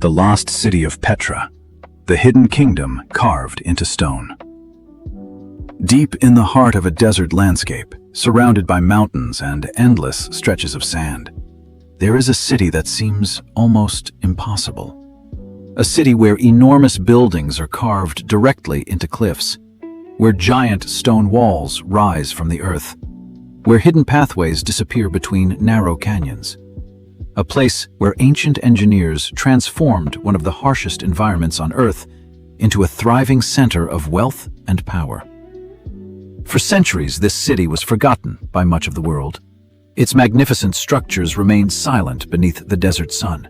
The Lost City of Petra, the hidden kingdom carved into stone. Deep in the heart of a desert landscape, surrounded by mountains and endless stretches of sand, there is a city that seems almost impossible. A city where enormous buildings are carved directly into cliffs, where giant stone walls rise from the earth, where hidden pathways disappear between narrow canyons. A place where ancient engineers transformed one of the harshest environments on Earth into a thriving center of wealth and power. For centuries, this city was forgotten by much of the world. Its magnificent structures remained silent beneath the desert sun,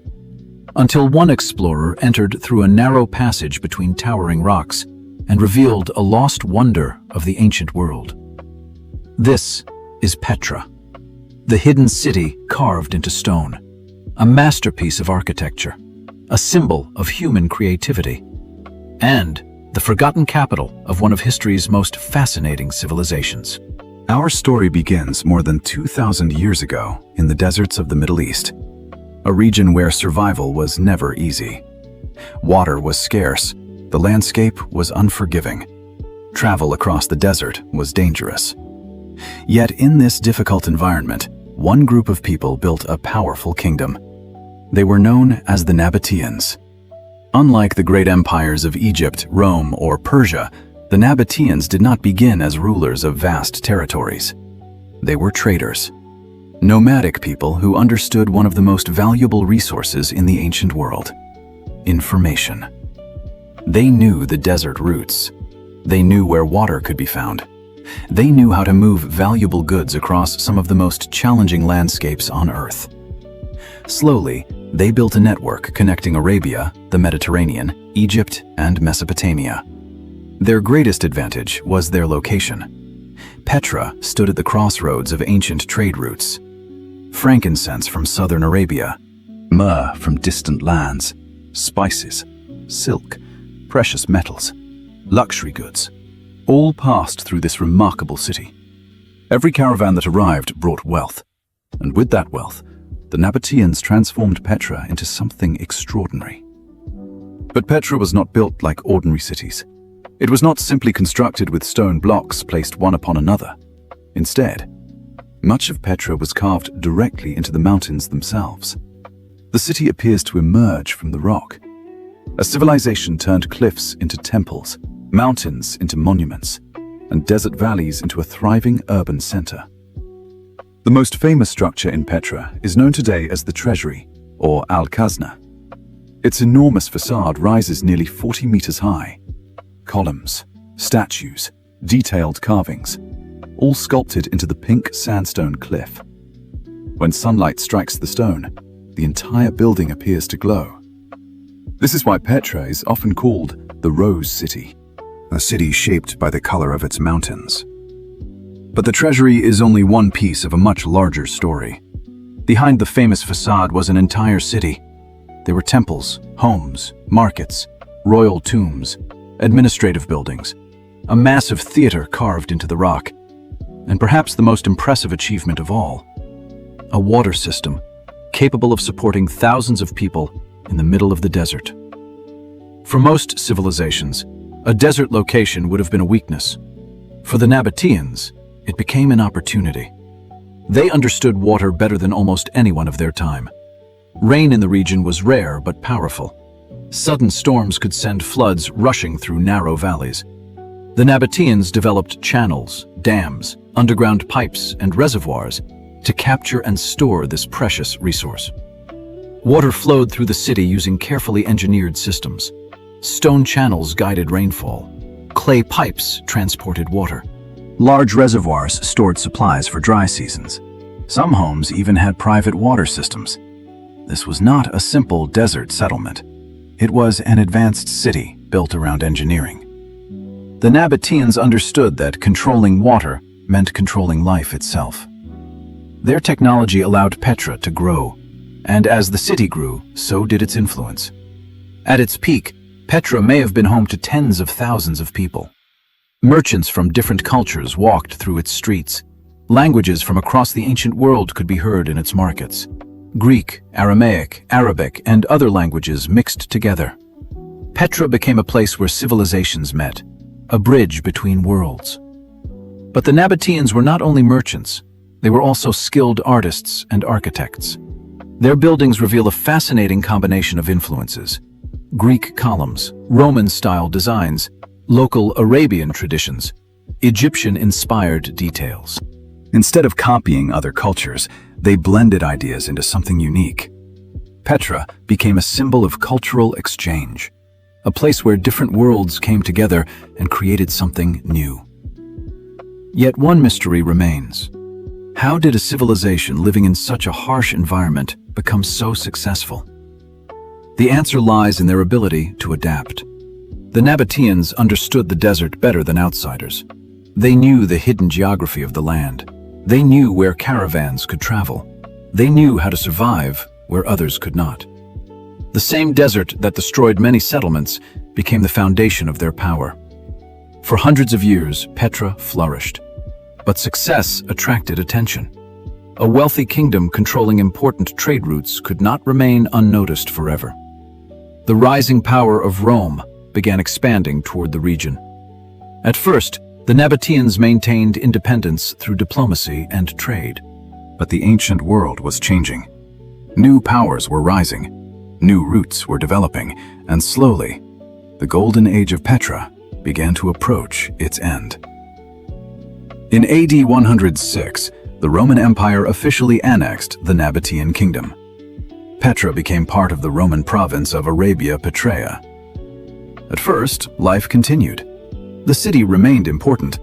until one explorer entered through a narrow passage between towering rocks and revealed a lost wonder of the ancient world. This is Petra, the hidden city carved into stone, a masterpiece of architecture, a symbol of human creativity, and the forgotten capital of one of history's most fascinating civilizations. Our story begins more than 2,000 years ago in the deserts of the Middle East, a region where survival was never easy. Water was scarce, the landscape was unforgiving. Travel across the desert was dangerous. Yet in this difficult environment, one group of people built a powerful kingdom. They were known as the Nabataeans. Unlike the great empires of Egypt, Rome, or Persia, the Nabataeans did not begin as rulers of vast territories. They were traders, nomadic people who understood one of the most valuable resources in the ancient world: information. They knew the desert routes. They knew where water could be found. They knew how to move valuable goods across some of the most challenging landscapes on Earth. Slowly, they built a network connecting Arabia, the Mediterranean, Egypt, and Mesopotamia. Their greatest advantage was their location. Petra stood at the crossroads of ancient trade routes. Frankincense from southern Arabia, myrrh from distant lands, spices, silk, precious metals, luxury goods, all passed through this remarkable city. Every caravan that arrived brought wealth, and with that wealth, the Nabataeans transformed Petra into something extraordinary. But Petra was not built like ordinary cities. It was not simply constructed with stone blocks placed one upon another. Instead, much of Petra was carved directly into the mountains themselves. The city appears to emerge from the rock. A civilization turned cliffs into temples, mountains into monuments, and desert valleys into a thriving urban center. The most famous structure in Petra is known today as the Treasury, or Al-Khazna. Its enormous facade rises nearly 40 meters high. Columns, statues, detailed carvings, all sculpted into the pink sandstone cliff. When sunlight strikes the stone, the entire building appears to glow. This is why Petra is often called the Rose City, a city shaped by the color of its mountains. But the treasury is only one piece of a much larger story. Behind the famous facade was an entire city. There were temples, homes, markets, royal tombs, administrative buildings, a massive theater carved into the rock, and perhaps the most impressive achievement of all, a water system capable of supporting thousands of people in the middle of the desert. For most civilizations, a desert location would have been a weakness. For the Nabataeans, it became an opportunity. They understood water better than almost anyone of their time. Rain in the region was rare but powerful. Sudden storms could send floods rushing through narrow valleys. The Nabataeans developed channels, dams, underground pipes, and reservoirs to capture and store this precious resource. Water flowed through the city using carefully engineered systems. Stone channels guided rainfall. Clay pipes transported water. Large reservoirs stored supplies for dry seasons. Some homes even had private water systems. This was not a simple desert settlement. It was an advanced city built around engineering. The Nabataeans understood that controlling water meant controlling life itself. Their technology allowed Petra to grow, and as the city grew, so did its influence. At its peak, Petra may have been home to tens of thousands of people. Merchants from different cultures walked through its streets. Languages from across the ancient world could be heard in its markets. Greek, Aramaic, Arabic, and other languages mixed together. Petra became a place where civilizations met, a bridge between worlds. But the Nabataeans were not only merchants, they were also skilled artists and architects. Their buildings reveal a fascinating combination of influences: Greek columns, Roman-style designs, local Arabian traditions, Egyptian-inspired details. Instead of copying other cultures, they blended ideas into something unique. Petra became a symbol of cultural exchange, a place where different worlds came together and created something new. Yet one mystery remains. How did a civilization living in such a harsh environment become so successful? The answer lies in their ability to adapt. The Nabataeans understood the desert better than outsiders. They knew the hidden geography of the land. They knew where caravans could travel. They knew how to survive where others could not. The same desert that destroyed many settlements became the foundation of their power. For hundreds of years, Petra flourished. But success attracted attention. A wealthy kingdom controlling important trade routes could not remain unnoticed forever. The rising power of Rome began expanding toward the region. At first, the Nabataeans maintained independence through diplomacy and trade. But the ancient world was changing. New powers were rising, new routes were developing, and slowly, the golden age of Petra began to approach its end. In AD 106, the Roman Empire officially annexed the Nabataean Kingdom. Petra became part of the Roman province of Arabia Petraea. At first, life continued. The city remained important.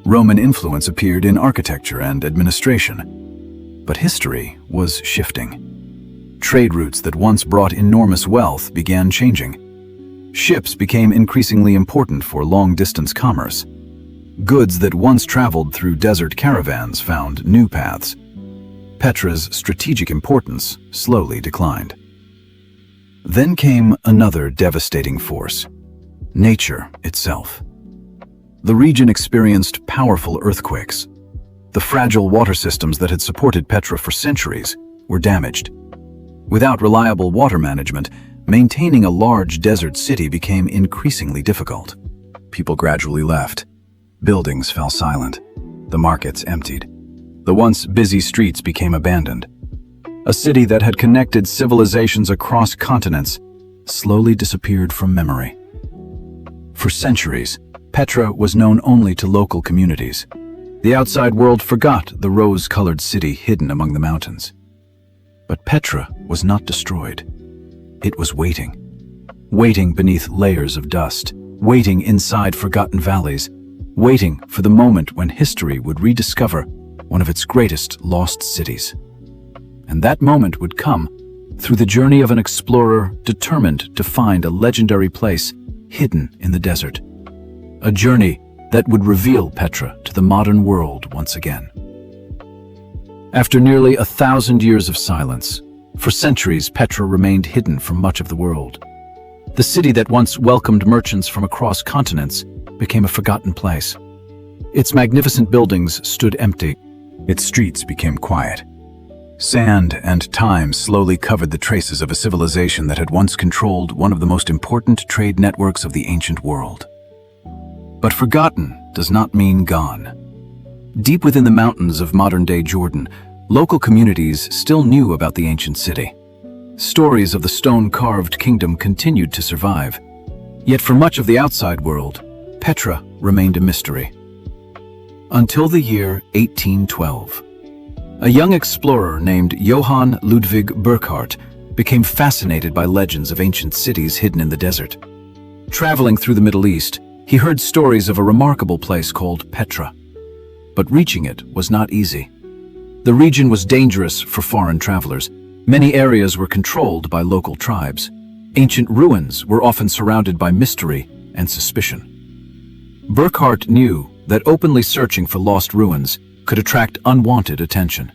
Roman influence appeared in architecture and administration. But history was shifting. Trade routes that once brought enormous wealth began changing. Ships became increasingly important for long-distance commerce. Goods that once traveled through desert caravans found new paths. Petra's strategic importance slowly declined. Then came another devastating force: nature itself. The region experienced powerful earthquakes. The fragile water systems that had supported Petra for centuries were damaged. Without reliable water management, maintaining a large desert city became increasingly difficult. People gradually left. Buildings fell silent. The markets emptied. The once busy streets became abandoned. A city that had connected civilizations across continents slowly disappeared from memory. For centuries, Petra was known only to local communities. The outside world forgot the rose-colored city hidden among the mountains. But Petra was not destroyed. It was waiting. Waiting beneath layers of dust, waiting inside forgotten valleys, waiting for the moment when history would rediscover one of its greatest lost cities. And that moment would come through the journey of an explorer determined to find a legendary place hidden in the desert. A journey that would reveal Petra to the modern world once again. After nearly 1,000 years of silence, for centuries Petra remained hidden from much of the world. The city that once welcomed merchants from across continents became a forgotten place. Its magnificent buildings stood empty. Its streets became quiet. Sand and time slowly covered the traces of a civilization that had once controlled one of the most important trade networks of the ancient world. But forgotten does not mean gone. Deep within the mountains of modern-day Jordan, local communities still knew about the ancient city. Stories of the stone-carved kingdom continued to survive. Yet for much of the outside world, Petra remained a mystery. Until the year 1812. A young explorer named Johann Ludwig Burckhardt became fascinated by legends of ancient cities hidden in the desert. Traveling through the Middle East, he heard stories of a remarkable place called Petra. But reaching it was not easy. The region was dangerous for foreign travelers. Many areas were controlled by local tribes. Ancient ruins were often surrounded by mystery and suspicion. Burckhardt knew that openly searching for lost ruins could attract unwanted attention.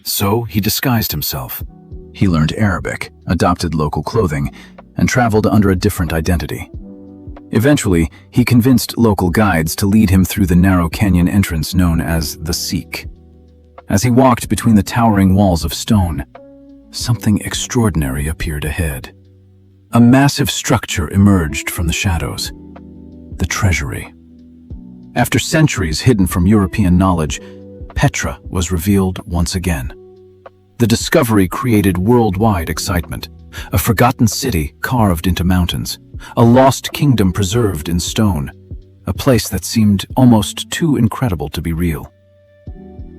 So he disguised himself. He learned Arabic, adopted local clothing, and traveled under a different identity. Eventually, he convinced local guides to lead him through the narrow canyon entrance known as the Seek. As he walked between the towering walls of stone, something extraordinary appeared ahead. A massive structure emerged from the shadows. The treasury. After centuries hidden from European knowledge, Petra was revealed once again. The discovery created worldwide excitement. A forgotten city carved into mountains, a lost kingdom preserved in stone, a place that seemed almost too incredible to be real.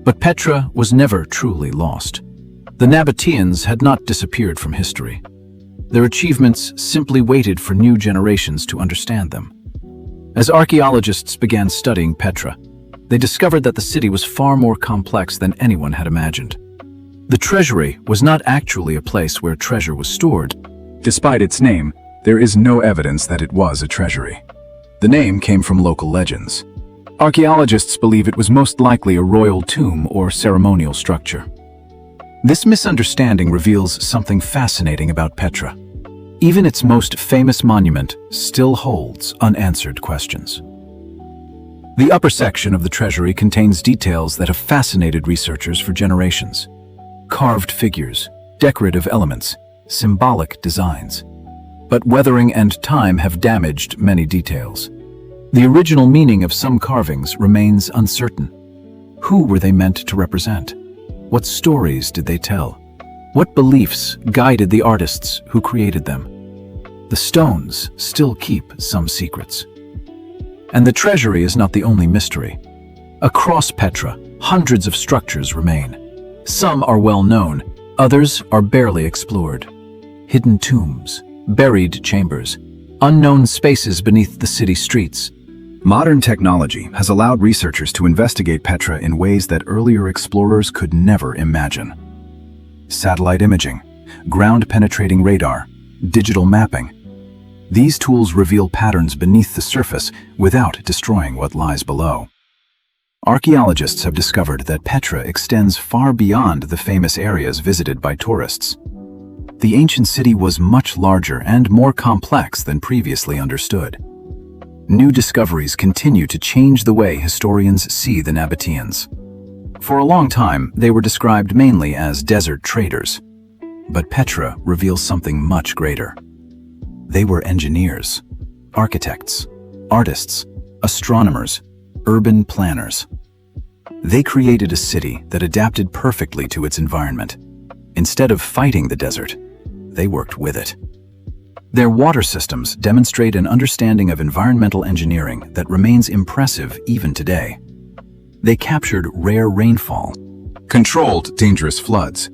But Petra was never truly lost. The Nabataeans had not disappeared from history. Their achievements simply waited for new generations to understand them. As archaeologists began studying Petra, they discovered that the city was far more complex than anyone had imagined. The treasury was not actually a place where treasure was stored. Despite its name, there is no evidence that it was a treasury. The name came from local legends. Archaeologists believe it was most likely a royal tomb or ceremonial structure. This misunderstanding reveals something fascinating about Petra. Even its most famous monument still holds unanswered questions. The upper section of the treasury contains details that have fascinated researchers for generations. Carved figures, decorative elements, symbolic designs. But weathering and time have damaged many details. The original meaning of some carvings remains uncertain. Who were they meant to represent? What stories did they tell? What beliefs guided the artists who created them? The stones still keep some secrets. And the treasury is not the only mystery. Across Petra, hundreds of structures remain. Some are well known, others are barely explored. Hidden tombs, buried chambers, unknown spaces beneath the city streets. Modern technology has allowed researchers to investigate Petra in ways that earlier explorers could never imagine. Satellite imaging, ground-penetrating radar, digital mapping. These tools reveal patterns beneath the surface without destroying what lies below. Archaeologists have discovered that Petra extends far beyond the famous areas visited by tourists. The ancient city was much larger and more complex than previously understood. New discoveries continue to change the way historians see the Nabataeans. For a long time, they were described mainly as desert traders. But Petra reveals something much greater. They were engineers, architects, artists, astronomers, urban planners. They created a city that adapted perfectly to its environment. Instead of fighting the desert, they worked with it. Their water systems demonstrate an understanding of environmental engineering that remains impressive even today. They captured rare rainfall, controlled dangerous floods,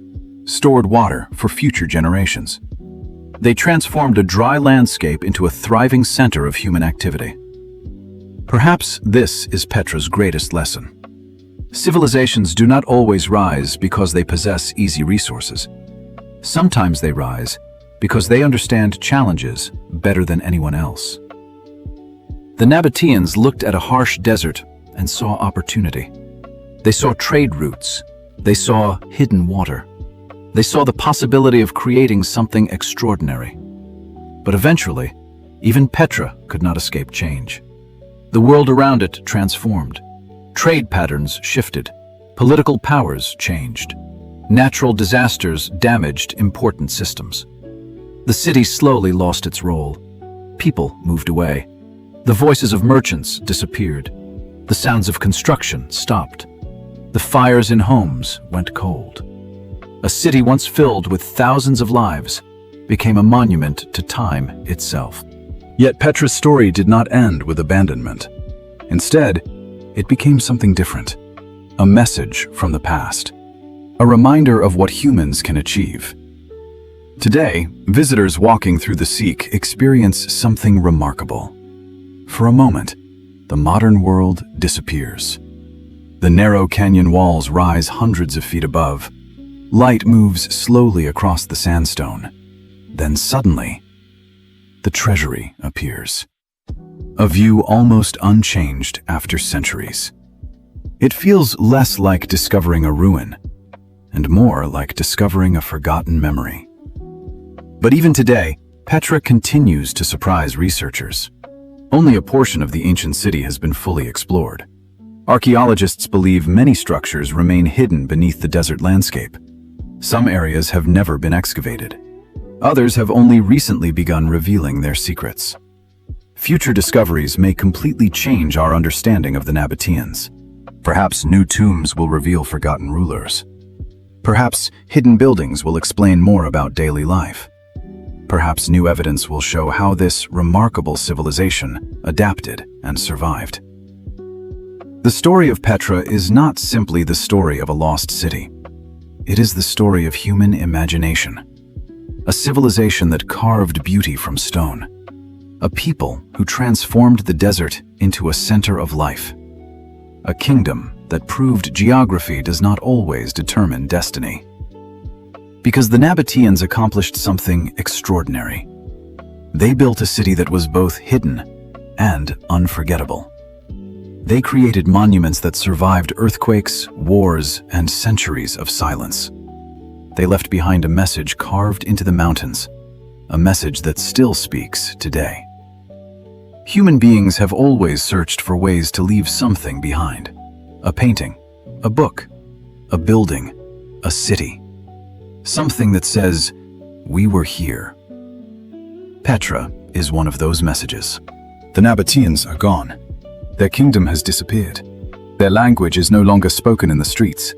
stored water for future generations. They transformed a dry landscape into a thriving center of human activity. Perhaps this is Petra's greatest lesson. Civilizations do not always rise because they possess easy resources. Sometimes they rise because they understand challenges better than anyone else. The Nabataeans looked at a harsh desert and saw opportunity. They saw trade routes. They saw hidden water. They saw the possibility of creating something extraordinary. But eventually, even Petra could not escape change. The world around it transformed. Trade patterns shifted. Political powers changed. Natural disasters damaged important systems. The city slowly lost its role. People moved away. The voices of merchants disappeared. The sounds of construction stopped. The fires in homes went cold. A city once filled with thousands of lives became a monument to time itself. Yet Petra's story did not end with abandonment. Instead, it became something different. A message from the past. A reminder of what humans can achieve. Today, visitors walking through the Seek experience something remarkable. For a moment, the modern world disappears. The narrow canyon walls rise hundreds of feet above. Light moves slowly across the sandstone. Then suddenly, the treasury appears. A view almost unchanged after centuries. It feels less like discovering a ruin, and more like discovering a forgotten memory. But even today, Petra continues to surprise researchers. Only a portion of the ancient city has been fully explored. Archaeologists believe many structures remain hidden beneath the desert landscape. Some areas have never been excavated. Others have only recently begun revealing their secrets. Future discoveries may completely change our understanding of the Nabataeans. Perhaps new tombs will reveal forgotten rulers. Perhaps hidden buildings will explain more about daily life. Perhaps new evidence will show how this remarkable civilization adapted and survived. The story of Petra is not simply the story of a lost city. It is the story of human imagination. A civilization that carved beauty from stone. A people who transformed the desert into a center of life. A kingdom that proved geography does not always determine destiny. Because the Nabataeans accomplished something extraordinary. They built a city that was both hidden and unforgettable. They created monuments that survived earthquakes, wars, and centuries of silence. They left behind a message carved into the mountains, a message that still speaks today. Human beings have always searched for ways to leave something behind. A painting, a book, a building, a city. Something that says, "We were here." Petra is one of those messages. The Nabataeans are gone. Their kingdom has disappeared. Their language is no longer spoken in the streets.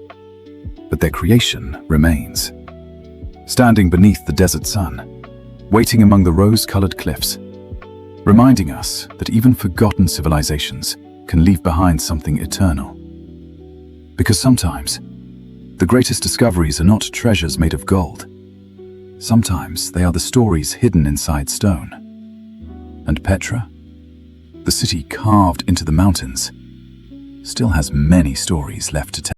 But their creation remains. Standing beneath the desert sun, waiting among the rose-colored cliffs, reminding us that even forgotten civilizations can leave behind something eternal. Because sometimes, the greatest discoveries are not treasures made of gold. Sometimes they are the stories hidden inside stone. And Petra, the city carved into the mountains, still has many stories left to tell.